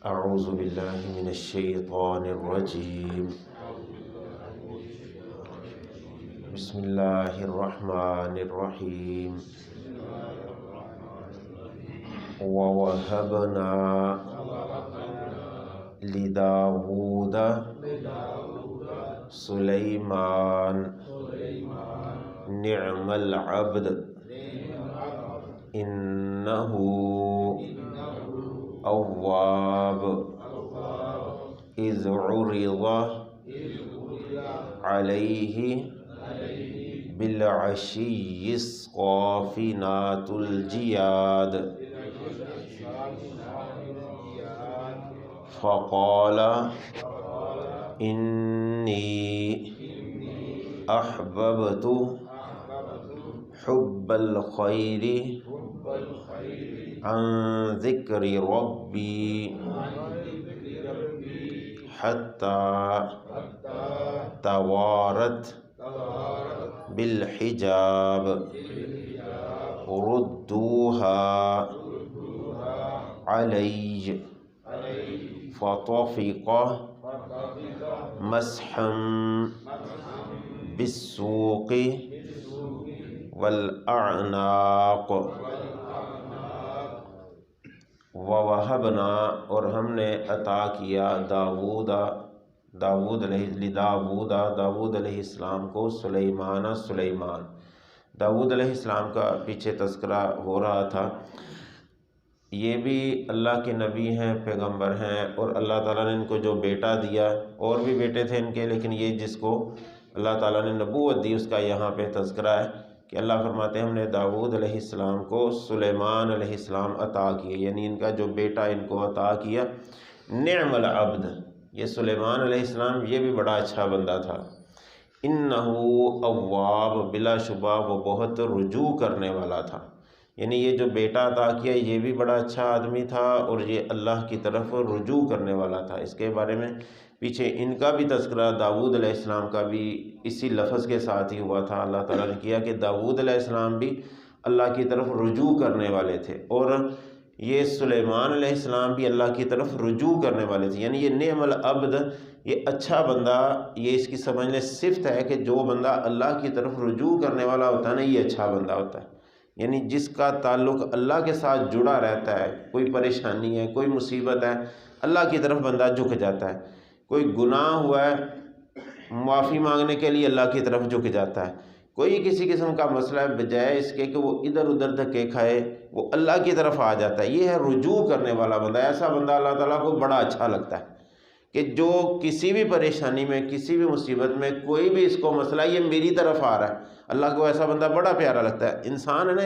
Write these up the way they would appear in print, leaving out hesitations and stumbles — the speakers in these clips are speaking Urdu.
اعوذ باللہ من الشیطان الرجیم بسم اللہ الرحمن الرحیم وَوَهَبْنَا لِدَاوُودَ سُلَيْمَانَ نِعْمَ الْعَبْدُ إِنَّهُ أَوَّابٌ إِذْ عُرِضَ عَلَيْهِ بِالْعَشِيِّ الصَّافِنَاتُ الْجِيَادُ فقال إني أحببت حب الخير عن ذكر ربي حتى توارت بالحجاب ردوها علي فطفق مسحا بالسوق والأعناق ووہبنا اور ہم نے عطا کیا داود علیہ السلام کو سلیمان داود علیہ السلام کا پیچھے تذکرہ ہو رہا تھا۔ یہ بھی اللہ کے نبی ہیں، پیغمبر ہیں، اور اللہ تعالیٰ نے ان کو جو بیٹا دیا، اور بھی بیٹے تھے ان کے، لیکن یہ جس کو اللہ تعالیٰ نے نبوت دی اس کا یہاں پہ تذکرہ ہے کہ اللہ فرماتے ہیں ہم نے داود علیہ السلام کو سلیمان علیہ السلام عطا کیے، یعنی ان کا جو بیٹا ان کو عطا کیا۔ نعم العبد، یہ سلیمان علیہ السلام یہ بھی بڑا اچھا بندہ تھا۔ انہ اواب، بلا شبہ وہ بہت رجوع کرنے والا تھا، یعنی یہ جو بیٹا عطا کیا یہ بھی بڑا اچھا آدمی تھا اور یہ اللہ کی طرف رجوع کرنے والا تھا۔ اس کے بارے میں پیچھے ان کا بھی تذکرہ داود علیہ السلام کا بھی اسی لفظ کے ساتھ ہی ہوا تھا۔ اللہ تعالیٰ نے کیا کہ داود علیہ السلام بھی اللہ کی طرف رجوع کرنے والے تھے، اور یہ سلیمان علیہ السلام بھی اللہ کی طرف رجوع کرنے والے تھے، یعنی یہ نعم العبد، یہ اچھا بندہ، یہ اس کی سمجھ لیں صفت ہے کہ جو بندہ اللہ کی طرف رجوع کرنے والا ہوتا ہے نا، یہ اچھا بندہ ہوتا ہے، یعنی جس کا تعلق اللہ کے ساتھ جڑا رہتا ہے، کوئی پریشانی ہے، کوئی مصیبت ہے، اللہ کی طرف بندہ جھک جاتا ہے، کوئی گناہ ہوا ہے معافی مانگنے کے لیے اللہ کی طرف جھک جاتا ہے، کوئی کسی قسم کا مسئلہ ہے بجائے اس کے کہ وہ ادھر ادھر دھکے کھائے وہ اللہ کی طرف آ جاتا ہے، یہ ہے رجوع کرنے والا بندہ۔ ایسا بندہ اللہ تعالیٰ کو بڑا اچھا لگتا ہے کہ جو کسی بھی پریشانی میں، کسی بھی مصیبت میں، کوئی بھی اس کو مسئلہ یہ میری طرف آ رہا ہے، اللہ کو ایسا بندہ بڑا پیارا لگتا ہے۔ انسان ہے نا،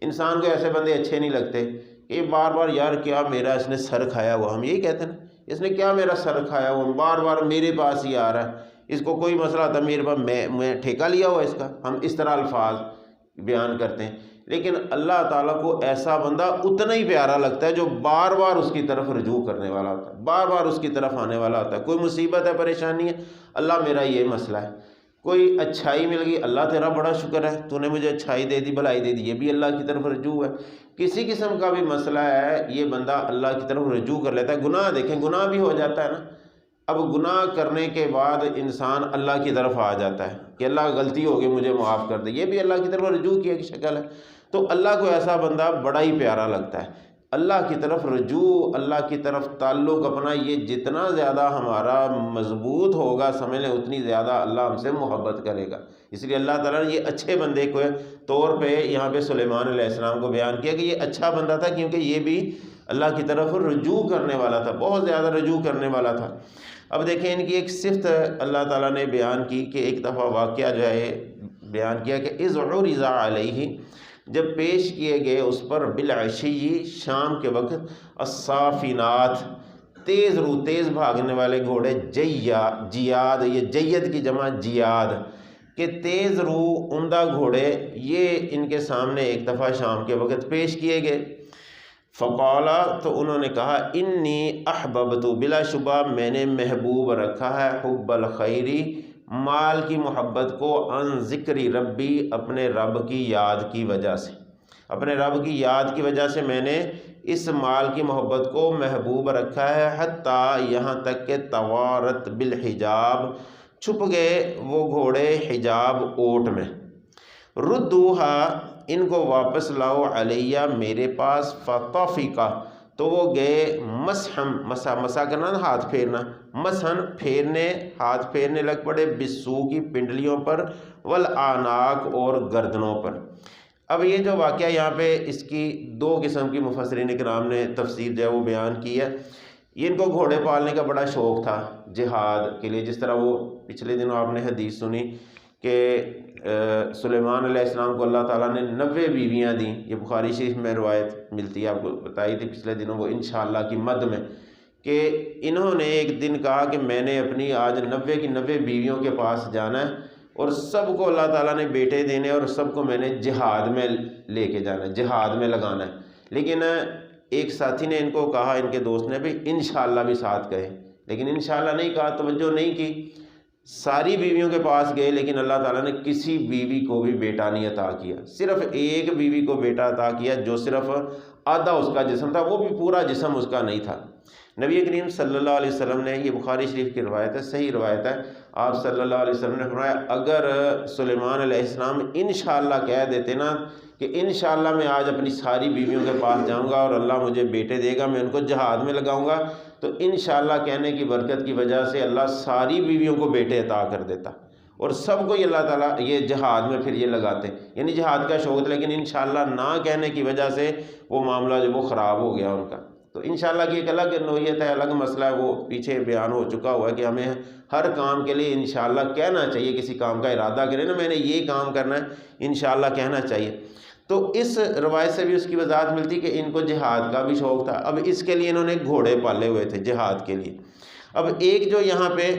انسان کو ایسے بندے اچھے نہیں لگتے کہ بار بار یار کیا میرا اس نے سر کھایا ہوا، ہم یہی کہتے ہیں نا، اس نے کیا میرا سر کھایا ہوا، بار بار میرے پاس ہی آ رہا ہے، اس کو کوئی مسئلہ آتا ہے میرے پاس، میں ٹھیکہ لیا ہوا اس کا، ہم اس طرح الفاظ بیان کرتے ہیں۔ لیکن اللہ تعالیٰ کو ایسا بندہ اتنا ہی پیارا لگتا ہے جو بار بار اس کی طرف رجوع کرنے والا ہوتا ہے، بار بار اس کی طرف آنے والا ہوتا ہے۔ کوئی مصیبت ہے، پریشانی ہے، اللہ میرا یہ مسئلہ ہے، کوئی اچھائی مل گئی، اللہ تیرا بڑا شکر ہے تو نے مجھے اچھائی دے دی، بھلائی دے دی، یہ بھی اللہ کی طرف رجوع ہے۔ کسی قسم کا بھی مسئلہ ہے یہ بندہ اللہ کی طرف رجوع کر لیتا ہے۔ گناہ دیکھیں، گناہ بھی ہو جاتا ہے نا، اب گناہ کرنے کے بعد انسان اللہ کی طرف آ جاتا ہے کہ اللہ غلطی ہو گئی مجھے معاف کر دے، یہ بھی اللہ کی طرف رجوع کی ایک شکل ہے۔ تو اللہ کو ایسا بندہ بڑا ہی پیارا لگتا ہے۔ اللہ کی طرف رجوع، اللہ کی طرف تعلق اپنا یہ جتنا زیادہ ہمارا مضبوط ہوگا سمجھ لیں اتنی زیادہ اللہ ہم سے محبت کرے گا۔ اس لیے اللہ تعالیٰ نے یہ اچھے بندے کو طور پہ یہاں پہ سلیمان علیہ السلام کو بیان کیا کہ یہ اچھا بندہ تھا کیونکہ یہ بھی اللہ کی طرف رجوع کرنے والا تھا، بہت زیادہ رجوع کرنے والا تھا۔ اب دیکھیں ان کی ایک صفت اللہ تعالیٰ نے بیان کی کہ ایک دفعہ واقعہ جو ہے بیان کیا کہ اذ عرض علیہ، جب پیش کیے گئے اس پر بالعشی، شام کے وقت، الصافنات، تیز رو، تیز بھاگنے والے گھوڑے، جیاد، یہ جید کی جمع جیاد، کہ تیز رو عمدہ گھوڑے، یہ ان کے سامنے ایک دفعہ شام کے وقت پیش کیے گئے۔ فقالا، تو انہوں نے کہا، انی احببت، بلا شبہ میں نے محبوب رکھا ہے، حب الخیری، مال کی محبت کو، عن ذکر ربی، اپنے رب کی یاد کی وجہ سے۔ اپنے رب کی یاد کی وجہ سے میں نے اس مال کی محبت کو محبوب رکھا ہے، حتیٰ یہاں تک کہ توارت بالحجاب، چھپ گئے وہ گھوڑے حجاب اوٹ میں، ردوہا ان کو واپس لاؤ علیہ میرے پاس، فطفقہ تو وہ گئے مسحم، مسا کرنا نا ہاتھ پھیرنا، مسحن پھیرنے، ہاتھ پھیرنے لگ پڑے، بسو کی پنڈلیوں پر، والاعناق اور گردنوں پر۔ اب یہ جو واقعہ یہاں پہ اس کی دو قسم کی مفسرین کرام نے تفسیر جو ہے وہ بیان کی ہے۔ ان کو گھوڑے پالنے کا بڑا شوق تھا جہاد کے لیے، جس طرح وہ پچھلے دنوں آپ نے حدیث سنی کہ سلیمان علیہ السلام کو اللہ تعالیٰ نے 90 بیویاں دیں، یہ بخاری شریف میں روایت ملتی ہے، آپ کو بتائی تھی پچھلے دنوں وہ انشاءاللہ کی مد میں، کہ انہوں نے ایک دن کہا کہ میں نے اپنی آج 90 کی 90 بیویوں کے پاس جانا ہے اور سب کو اللہ تعالیٰ نے بیٹے دینے اور سب کو میں نے جہاد میں لے کے جانا ہے، جہاد میں لگانا ہے۔ لیکن ایک ساتھی نے ان کو کہا، ان کے دوست نے بھی انشاءاللہ بھی ساتھ کہے، لیکن انشاءاللہ نہیں کہا، توجہ نہیں کی، ساری بیویوں کے پاس گئے لیکن اللہ تعالیٰ نے کسی بیوی کو بھی بیٹا نہیں عطا کیا، صرف ایک بیوی کو بیٹا عطا کیا جو صرف آدھا اس کا جسم تھا، وہ بھی پورا جسم اس کا نہیں تھا۔ نبی کریم صلی اللہ علیہ وسلم نے، یہ بخاری شریف کی روایت ہے، صحیح روایت ہے، آپ صلی اللہ علیہ وسلم نے فرمایا اگر سلیمان علیہ السلام انشاءاللہ کہہ دیتے نا کہ انشاءاللہ میں آج اپنی ساری بیویوں کے پاس جاؤں گا اور اللہ مجھے بیٹے دے گا، میں ان کو جہاد میں لگاؤں گا، تو انشاءاللہ کہنے کی برکت کی وجہ سے اللہ ساری بیویوں کو بیٹے عطا کر دیتا اور سب کو یہ اللہ تعالیٰ یہ جہاد میں پھر یہ لگاتے، یعنی جہاد کا شوق تھا، لیکن انشاءاللہ نہ کہنے کی وجہ سے وہ معاملہ جو وہ خراب ہو گیا ان کا۔ تو انشاءاللہ کی ایک الگ نوعیت ہے، الگ مسئلہ ہے، وہ پیچھے بیان ہو چکا ہوا ہے کہ ہمیں ہر کام کے لیے انشاءاللہ کہنا چاہیے، کسی کام کا ارادہ کریں نا میں نے یہ کام کرنا ہے انشاءاللہ کہنا چاہیے۔ تو اس روایت سے بھی اس کی وضاحت ملتی کہ ان کو جہاد کا بھی شوق تھا۔ اب اس کے لیے انہوں نے گھوڑے پالے ہوئے تھے جہاد کے لیے۔ اب ایک جو یہاں پہ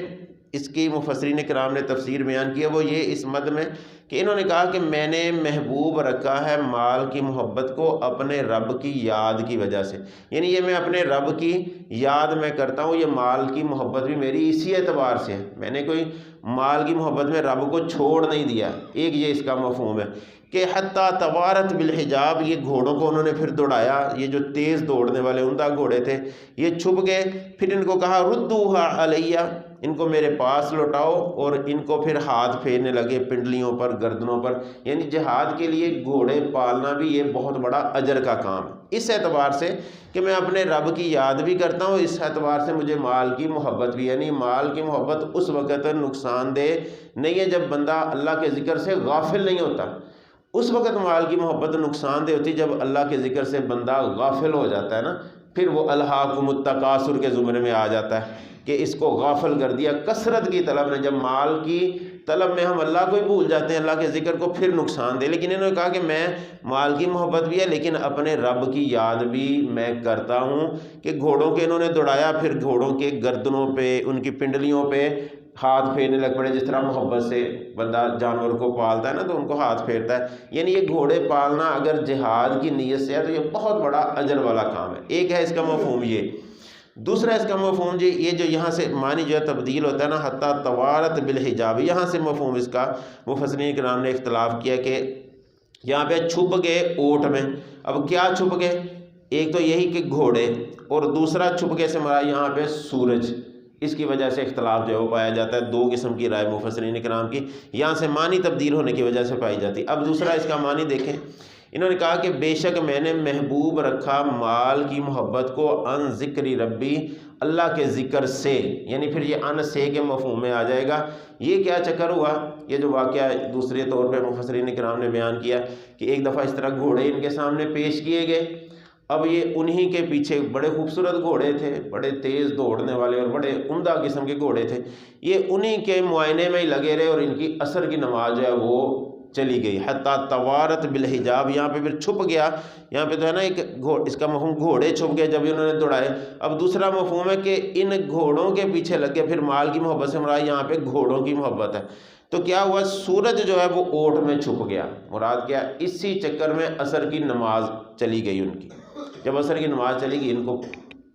اس کی مفسرین کرام نے تفسیر بیان کی ہے وہ یہ اس مد میں کہ انہوں نے کہا کہ میں نے محبوب رکھا ہے مال کی محبت کو اپنے رب کی یاد کی وجہ سے، یعنی یہ میں اپنے رب کی یاد میں کرتا ہوں، یہ مال کی محبت بھی میری اسی اعتبار سے ہے، میں نے کوئی مال کی محبت میں رب کو چھوڑ نہیں دیا۔ ایک یہ اس کا مفہوم ہے کہ حتیٰ توارت بالحجاب، یہ گھوڑوں کو انہوں نے پھر دوڑایا، یہ جو تیز دوڑنے والے عمدہ گھوڑے تھے یہ چھپ گئے، پھر ان کو کہا ردوہا علیہ، ان کو میرے پاس لوٹاؤ، اور ان کو پھر ہاتھ پھیرنے لگے پنڈلیوں پر، گردنوں پر، یعنی جہاد کے لیے گھوڑے پالنا بھی یہ بہت بڑا اجر کا کام ہے، اس اعتبار سے کہ میں اپنے رب کی یاد بھی کرتا ہوں، اس اعتبار سے مجھے مال کی محبت بھی، یعنی مال کی محبت اس وقت نقصان دہ نہیں ہے جب بندہ اللہ کے ذکر سے غافل نہیں ہوتا، اس وقت مال کی محبت نقصان دہ ہوتی جب اللہ کے ذکر سے بندہ غافل ہو جاتا ہے نا، پھر وہ الہاکم التکاثر کے زمرے میں آ جاتا ہے کہ اس کو غافل کر دیا، کثرت کی طلب نے، جب مال کی طلب میں ہم اللہ کو ہی بھول جاتے ہیں، اللہ کے ذکر کو، پھر نقصان دے۔ لیکن انہوں نے کہا کہ میں مال کی محبت بھی ہے لیکن اپنے رب کی یاد بھی میں کرتا ہوں، کہ گھوڑوں کے انہوں نے دوڑایا، پھر گھوڑوں کے گردنوں پہ، ان کی پنڈلیوں پہ ہاتھ پھیرنے لگ پڑے، جس طرح محبت سے بندہ جانور کو پالتا ہے نا تو ان کو ہاتھ پھیرتا ہے، یعنی یہ گھوڑے پالنا اگر جہاد کی نیت سے ہے تو یہ بہت بڑا اجر والا کام ہے۔ ایک ہے اس کا مفہوم یہ، دوسرا اس کا مفہوم جی یہ جو یہاں سے معنی جو ہے تبدیل ہوتا ہے نا حتیٰ توارت بالحجاب، یہاں سے مفہوم اس کا مفسرین کرام نے اختلاف کیا کہ یہاں پہ چھپ گئے اوٹ میں۔ اب کیا چھپ گئے؟ ایک تو یہی کہ گھوڑے، اور دوسرا چھپ گئے سے مراد یہاں پہ سورج، اس کی وجہ سے اختلاف جو ہے وہ پایا جاتا ہے، دو قسم کی رائے مفسرین کرام کی یہاں سے معنی تبدیل ہونے کی وجہ سے پائی جاتی۔ اب دوسرا اس کا معنی دیکھیں، انہوں نے کہا کہ بے شک میں نے محبوب رکھا مال کی محبت کو ان ذکر ربی، اللہ کے ذکر سے، یعنی پھر یہ ان سے کے مفہوم میں آ جائے گا۔ یہ کیا چکر ہوا، یہ جو واقعہ دوسرے طور پہ مفسرین کرام نے بیان کیا کہ ایک دفعہ اس طرح گھوڑے ان کے سامنے پیش کیے گئے، اب یہ انہی کے پیچھے بڑے خوبصورت گھوڑے تھے، بڑے تیز دوڑنے والے اور بڑے عمدہ قسم کے گھوڑے تھے، یہ انہی کے معائنے میں ہی لگے رہے اور ان کی عصر کی نماز جو ہے وہ چلی گئی۔ حتیٰ توارت بالحجاب، یہاں پہ پھر چھپ گیا، یہاں پہ تو ہے نا ایک اس کا مفہوم گھوڑے چھپ گئے جب انہوں نے دوڑائے۔ اب دوسرا مفہوم ہے کہ ان گھوڑوں کے پیچھے لگ گئے، پھر مال کی محبت سے مراد یہاں پہ گھوڑوں کی محبت ہے۔ تو کیا ہوا، سورج جو ہے وہ اوٹ میں چھپ گیا، مراد کیا، اسی چکر میں عصر کی نماز چلی گئی ان کی۔ جب عصر کی نماز چلی گئی ان کو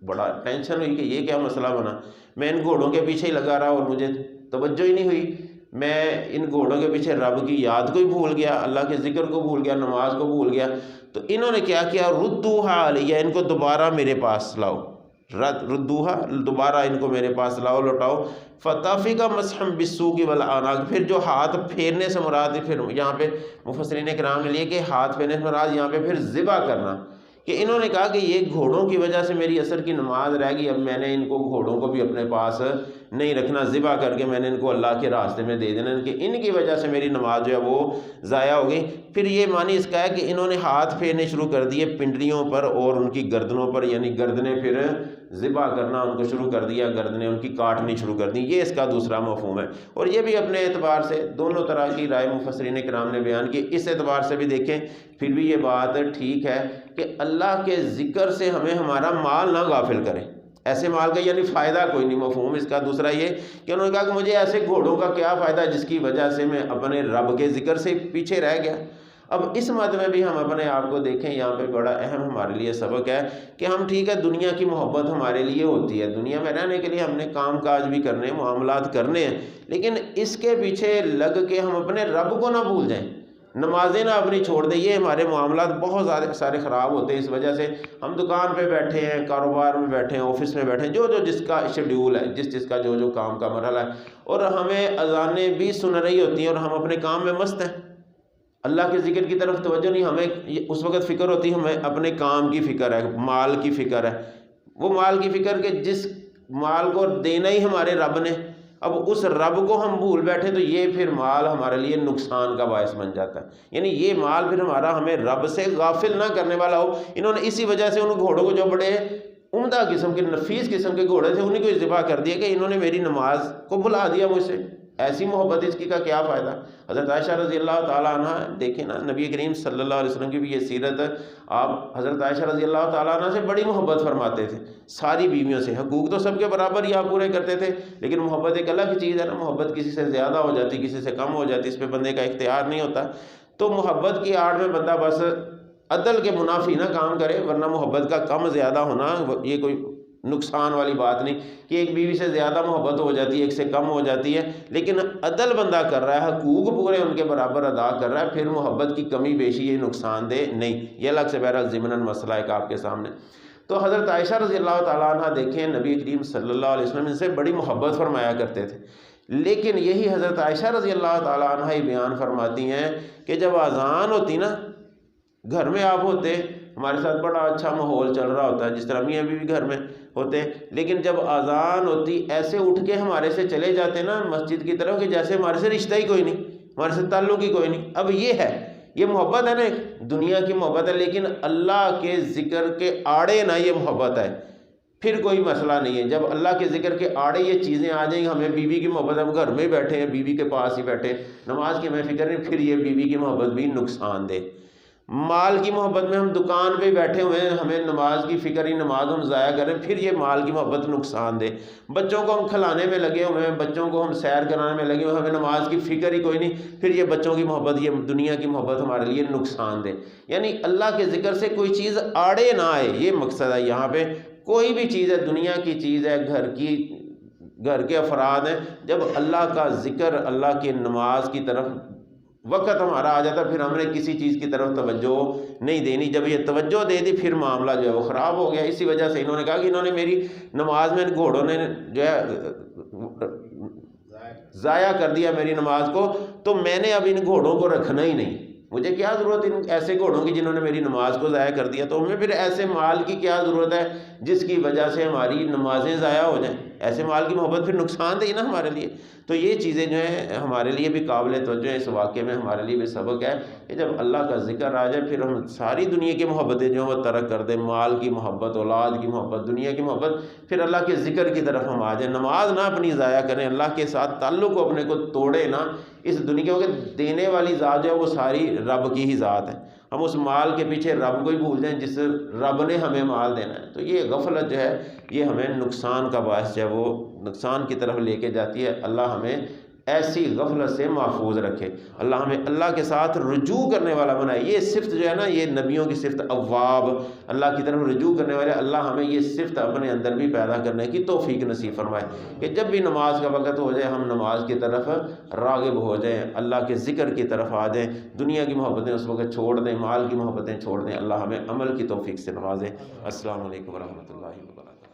بڑا ٹینشن ہوئی کہ یہ کیا مسئلہ بنا، میں ان گھوڑوں کے پیچھے ہی لگا رہا اور مجھے توجہ ہی نہیں ہوئی، میں ان گھوڑوں کے پیچھے رب کی یاد کو ہی بھول گیا، اللہ کے ذکر کو بھول گیا، نماز کو بھول گیا۔ تو انہوں نے کیا کیا، ردوہا علیہ، ان کو دوبارہ میرے پاس لاؤ، ردوہا دوبارہ ان کو میرے پاس لاؤ، لوٹاؤ، فتافقہ مسحا بالسوق والاعناق، پھر جو ہاتھ پھیرنے سے مراد ہے، پھر یہاں پہ مفسرین کرام نے لیے کہ ہاتھ پھیرنے سے مراد یہاں پہ پھر ذبح کرنا، کہ انہوں نے کہا کہ یہ گھوڑوں کی وجہ سے میری عصر کی نماز رہ گئی، اب میں نے ان کو گھوڑوں کو بھی اپنے پاس نہیں رکھنا، ذبح کر کے میں نے ان کو اللہ کے راستے میں دے دینا، کہ ان کی وجہ سے میری نماز جو ہے وہ ضائع ہو گئی۔ پھر یہ معنی اس کا ہے کہ انہوں نے ہاتھ پھیرنے شروع کر دیے پنڈلیوں پر اور ان کی گردنوں پر، یعنی گردنیں پھر ذبح کرنا ان کو شروع کر دیا، گردنیں ان کی کاٹنی شروع کر دی، یہ اس کا دوسرا مفہوم ہے۔ اور یہ بھی اپنے اعتبار سے دونوں طرح کی رائے مفسرین کرام نے بیان کی، اس اعتبار سے بھی دیکھیں پھر بھی یہ بات ٹھیک ہے کہ اللہ کے ذکر سے ہمیں ہمارا مال نہ غافل کریں، ایسے مال کا یعنی فائدہ کوئی نہیں۔ مفہوم اس کا دوسرا یہ کہ انہوں نے کہا کہ مجھے ایسے گھوڑوں کا کیا فائدہ جس کی وجہ سے میں اپنے رب کے ذکر سے پیچھے رہ گیا۔ اب اس مد میں بھی ہم اپنے آپ کو دیکھیں، یہاں پہ بڑا اہم ہمارے لیے سبق ہے کہ ہم ٹھیک ہے دنیا کی محبت ہمارے لیے ہوتی ہے، دنیا میں رہنے کے لیے ہم نے کام کاج بھی کرنے ہیں، معاملات کرنے ہیں، لیکن اس کے پیچھے لگ کے ہم اپنے رب کو نہ بھول جائیں، نمازیں نہ اپنی چھوڑ دیں۔ یہ ہمارے معاملات بہت زیادہ سارے خراب ہوتے ہیں اس وجہ سے، ہم دکان پہ بیٹھے ہیں، کاروبار میں بیٹھے ہیں، آفس میں بیٹھے ہیں، جو جس کا شیڈیول ہے، جس کا جو کام کا مرحلہ ہے، اور ہمیں اذانیں بھی سن رہی ہوتی ہیں اور ہم اپنے کام میں مست ہیں، اللہ کے ذکر کی طرف توجہ نہیں، ہمیں اس وقت فکر ہوتی ہے، ہمیں اپنے کام کی فکر ہے، مال کی فکر ہے، وہ مال کی فکر کہ جس مال کو دینا ہی ہمارے رب نے، اب اس رب کو ہم بھول بیٹھے تو یہ پھر مال ہمارے لیے نقصان کا باعث بن جاتا ہے، یعنی یہ مال پھر ہمارا ہمیں رب سے غافل نہ کرنے والا ہو۔ انہوں نے اسی وجہ سے ان گھوڑوں کو، جو بڑے عمدہ قسم کے نفیس قسم کے گھوڑے تھے، انہیں کو ذبح کر دیا کہ انہوں نے میری نماز کو بھلا دیا مجھ سے، ایسی محبت اس کی کا کیا فائدہ۔ حضرت عائشہ رضی اللہ تعالیٰ عنہ دیکھیں نا، نبی کریم صلی اللہ علیہ وسلم کی بھی یہ سیرت ہے، آپ حضرت عائشہ رضی اللہ تعالیٰ عنہ سے بڑی محبت فرماتے تھے، ساری بیویوں سے، حقوق تو سب کے برابر ہی آپ پورے کرتے تھے، لیکن محبت ایک الگ چیز ہے نا، محبت کسی سے زیادہ ہو جاتی، کسی سے کم ہو جاتی، اس پہ بندے کا اختیار نہیں ہوتا، تو محبت کی آڑ میں بندہ بس عدل کے منافی نہ کام کرے، ورنہ محبت کا کم زیادہ ہونا یہ کوئی نقصان والی بات نہیں کہ ایک بیوی سے زیادہ محبت ہو جاتی ہے، ایک سے کم ہو جاتی ہے، لیکن عدل بندہ کر رہا ہے، حقوق پورے ان کے برابر ادا کر رہا ہے، پھر محبت کی کمی بیشی یہ نقصان دہ نہیں۔ یہ الگ سے بہرحال ضمناً مسئلہ ہے آپ کے سامنے۔ تو حضرت عائشہ رضی اللہ تعالیٰ عنہ دیکھیں، نبی کریم صلی اللہ علیہ وسلم ان سے بڑی محبت فرمایا کرتے تھے، لیکن یہی حضرت عائشہ رضی اللہ تعالیٰ عنہ ہی بیان فرماتی ہیں کہ جب اذان ہوتی نا، گھر میں آپ ہوتے، ہمارے ساتھ بڑا اچھا ماحول چل رہا ہوتا ہے، جس طرح میاں بیوی گھر میں ہوتے، لیکن جب اذان ہوتی ایسے اٹھ کے ہمارے سے چلے جاتے نا مسجد کی طرف کہ جیسے ہمارے سے رشتہ ہی کوئی نہیں، ہمارے سے تعلق ہی کوئی نہیں۔ اب یہ ہے، یہ محبت ہے نا، ایک دنیا کی محبت ہے، لیکن اللہ کے ذکر کے آڑے نہ یہ محبت ہے، پھر کوئی مسئلہ نہیں ہے۔ جب اللہ کے ذکر کے آڑے یہ چیزیں آ جائیں، ہمیں بیوی کی محبت، ہم گھر میں بیٹھے ہیں، بیوی کے پاس ہی بیٹھے، نماز کی ہمیں فکر نہیں، پھر یہ بیوی کی محبت بھی نقصان دہ۔ مال کی محبت میں ہم دکان پہ بیٹھے ہوئے ہیں، ہمیں نماز کی فکر ہی، نماز ہم ضائع کریں، پھر یہ مال کی محبت نقصان دے۔ بچوں کو ہم کھلانے میں لگے ہوئے ہیں، بچوں کو ہم سیر کرانے میں لگے ہوئے ہیں، ہمیں نماز کی فکر ہی کوئی نہیں، پھر یہ بچوں کی محبت، یہ دنیا کی محبت ہمارے لیے نقصان دے۔ یعنی اللہ کے ذکر سے کوئی چیز آڑے نہ آئے، یہ مقصد ہے یہاں پہ۔ کوئی بھی چیز ہے، دنیا کی چیز ہے، گھر کے افراد ہیں، جب اللہ کا ذکر، اللہ کی نماز کی طرف وقت ہمارا آ جاتا، پھر ہم نے کسی چیز کی طرف توجہ نہیں دینی۔ جب یہ توجہ دے دی، پھر معاملہ جو ہے وہ خراب ہو گیا۔ اسی وجہ سے انہوں نے کہا کہ انہوں نے میری نماز میں، گھوڑوں نے جو ہے ضائع کر دیا میری نماز کو، تو میں نے اب ان گھوڑوں کو رکھنا ہی نہیں، مجھے کیا ضرورت ان ایسے گھوڑوں کی جنہوں نے میری نماز کو ضائع کر دیا، تو ہمیں پھر ایسے مال کی کیا ضرورت ہے جس کی وجہ سے ہماری نمازیں ضائع ہو جائیں۔ ایسے مال کی محبت پھر نقصان دہ نا ہمارے لیے۔ تو یہ چیزیں جو ہیں ہمارے لیے بھی قابل توجہ ہیں، اس واقعے میں ہمارے لیے بھی سبق ہے کہ جب اللہ کا ذکر آ جائے، پھر ہم ساری دنیا کی محبتیں جو ہیں وہ ترک کر دیں، مال کی محبت، اولاد کی محبت، دنیا کی محبت، پھر اللہ کے ذکر کی طرف ہم آ جائیں۔ نماز نہ اپنی ضائع کریں، اللہ کے ساتھ تعلق کو اپنے کو توڑے نہ۔ اس دنیا کے دینے والی ذات جو ہے وہ ساری رب کی ہی ذات ہے، ہم اس مال کے پیچھے رب کو ہی بھول جائیں جس رب نے ہمیں مال دینا ہے، تو یہ غفلت جو ہے یہ ہمیں نقصان کا باعث جو ہے وہ نقصان کی طرف لے کے جاتی ہے۔ اللہ ہمیں ایسی غفلت سے محفوظ رکھے، اللہ ہمیں اللہ کے ساتھ رجوع کرنے والا بنائے۔ یہ صفت جو ہے نا، یہ نبیوں کی صفت، اواب، اللہ کی طرف رجوع کرنے والے، اللہ ہمیں یہ صفت اپنے اندر بھی پیدا کرنے کی توفیق نصیب فرمائے کہ جب بھی نماز کا وقت ہو جائے ہم نماز کی طرف راغب ہو جائیں، اللہ کے ذکر کی طرف آ جائیں، دنیا کی محبتیں اس وقت چھوڑ دیں، مال کی محبتیں چھوڑ دیں، اللہ ہمیں عمل کی توفیق سے نوازے۔ السلام علیکم ورحمۃ اللہ وبرکاتہ۔